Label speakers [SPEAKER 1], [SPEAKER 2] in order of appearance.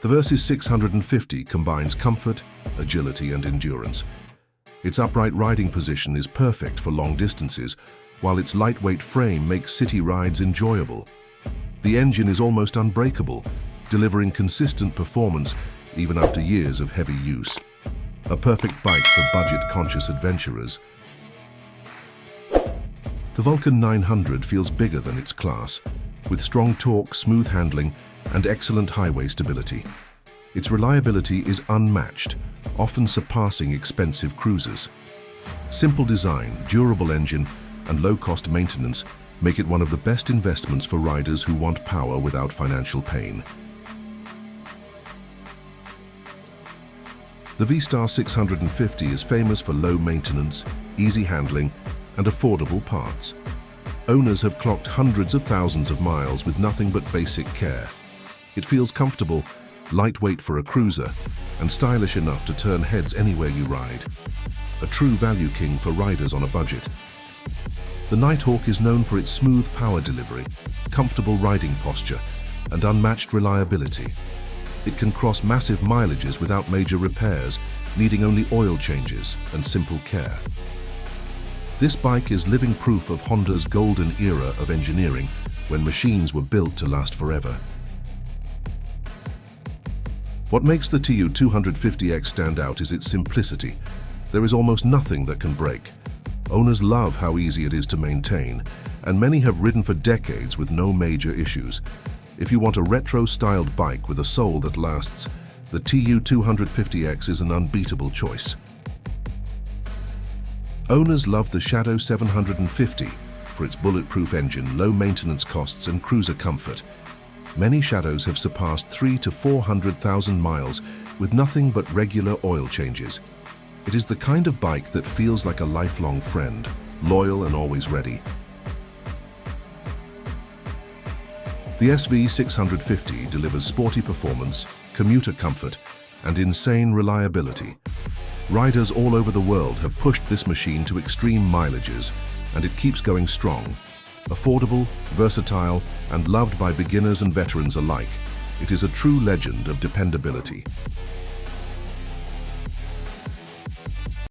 [SPEAKER 1] The Versys 650 combines comfort, agility, and endurance. Its upright riding position is perfect for long distances, while its lightweight frame makes city rides enjoyable. The engine is almost unbreakable, delivering consistent performance even after years of heavy use. A perfect bike for budget-conscious adventurers. The Vulcan 900 feels bigger than its class, with strong torque, smooth handling, and excellent highway stability. Its reliability is unmatched, often surpassing expensive cruisers. Simple design, durable engine, and low-cost maintenance make it one of the best investments for riders who want power without financial pain. The V-Star 650 is famous for low maintenance, easy handling, and affordable parts. Owners have clocked hundreds of thousands of miles with nothing but basic care. It feels comfortable, lightweight for a cruiser, and stylish enough to turn heads anywhere you ride. A true value king for riders on a budget. The Nighthawk is known for its smooth power delivery, comfortable riding posture, and unmatched reliability. It can cross massive mileages without major repairs, needing only oil changes and simple care. This bike is living proof of Honda's golden era of engineering, when machines were built to last forever. What makes the TU 250X stand out is its simplicity. There is almost nothing that can break. Owners love how easy it is to maintain, and many have ridden for decades with no major issues. If you want a retro-styled bike with a soul that lasts, the TU 250X is an unbeatable choice. Owners love the Shadow 750 for its bulletproof engine, low maintenance costs, and cruiser comfort. Many Shadows have surpassed 300,000 to 400,000 miles with nothing but regular oil changes. It is the kind of bike that feels like a lifelong friend, loyal and always ready. The SV 650 delivers sporty performance, commuter comfort, and insane reliability. Riders all over the world have pushed this machine to extreme mileages, and it keeps going strong. Affordable, versatile, and loved by beginners and veterans alike, it is a true legend of dependability.